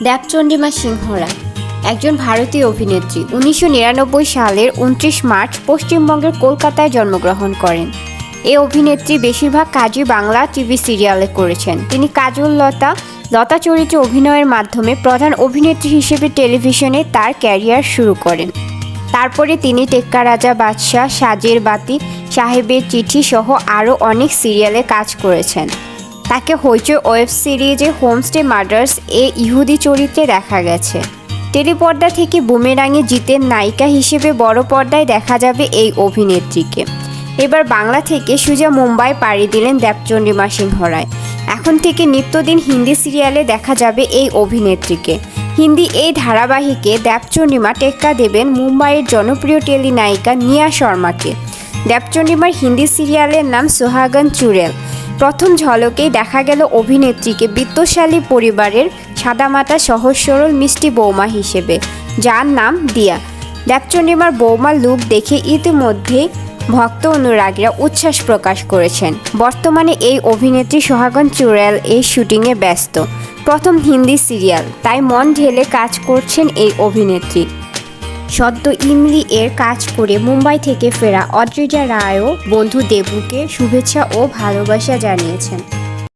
দেবচন্ডিমা সিংহ রায় একজন ভারতীয় অভিনেত্রী। 1999 সালের 29 মার্চ পশ্চিমবঙ্গের কলকাতায় জন্মগ্রহণ করেন। এই অভিনেত্রী বেশিরভাগ কাজই বাংলা টিভি সিরিয়ালে করেছেন। তিনি কাজল লতা চরিত্রে অভিনয়ের মাধ্যমে প্রধান অভিনেত্রী হিসেবে টেলিভিশনে তার ক্যারিয়ার শুরু করেন। তারপরে তিনি টেক্কা রাজা বাদশাহ, সাজের বাতি, সাহেবের চিঠি সহ আরও অনেক সিরিয়ালে কাজ করেছেন। তাকে হইচই ওয়েব সিরিজে হোমস্টে মার্ডার্স ইহুদি চরিত্রে দেখা গেছে। টেলিপর্দা থেকে বুমেরাঙে জিতের নায়িকা হিসেবে বড় পর্দায় দেখা যাবে এই অভিনেত্রীকে। এবার বাংলা থেকে সোজা মুম্বাই পাড়ি দিলেন দেবচন্ডিমা সিংহ রায়। এখন থেকে নিত্যদিন হিন্দি সিরিয়ালে দেখা যাবে এই অভিনেত্রীকে। হিন্দি এই ধারাবাহিকে দেবচন্ডিমা টেক্কা দেবেন মুম্বাইয়ের জনপ্রিয় টেলি নায়িকা নিয়া শর্মাকে। দেবচন্ডিমার হিন্দি সিরিয়ালের নাম সোহাগন চুড়েল। প্রথম ঝলকেই দেখা গেল অভিনেত্রীকে বিত্তশালী পরিবারের সাদামাটা সহজ সরল মিষ্টি বৌমা হিসেবে, যার নাম দিয়া। দেবচন্ডিমার বৌমার লুক দেখে ইতিমধ্যেই ভক্ত অনুরাগীরা উচ্ছ্বাস প্রকাশ করেছেন। বর্তমানে এই অভিনেত্রী সোহাগন চুড়েল এই শুটিংয়ে ব্যস্ত। প্রথম হিন্দি সিরিয়াল, তাই মন ঢেলে কাজ করছেন এই অভিনেত্রী। সদ্য ইমলি এর কাজ করে মুম্বাই থেকে ফেরা অদ্রিজা রায়ও বন্ধু দেবুকে শুভেচ্ছা ও ভালোবাসা জানিয়েছেন।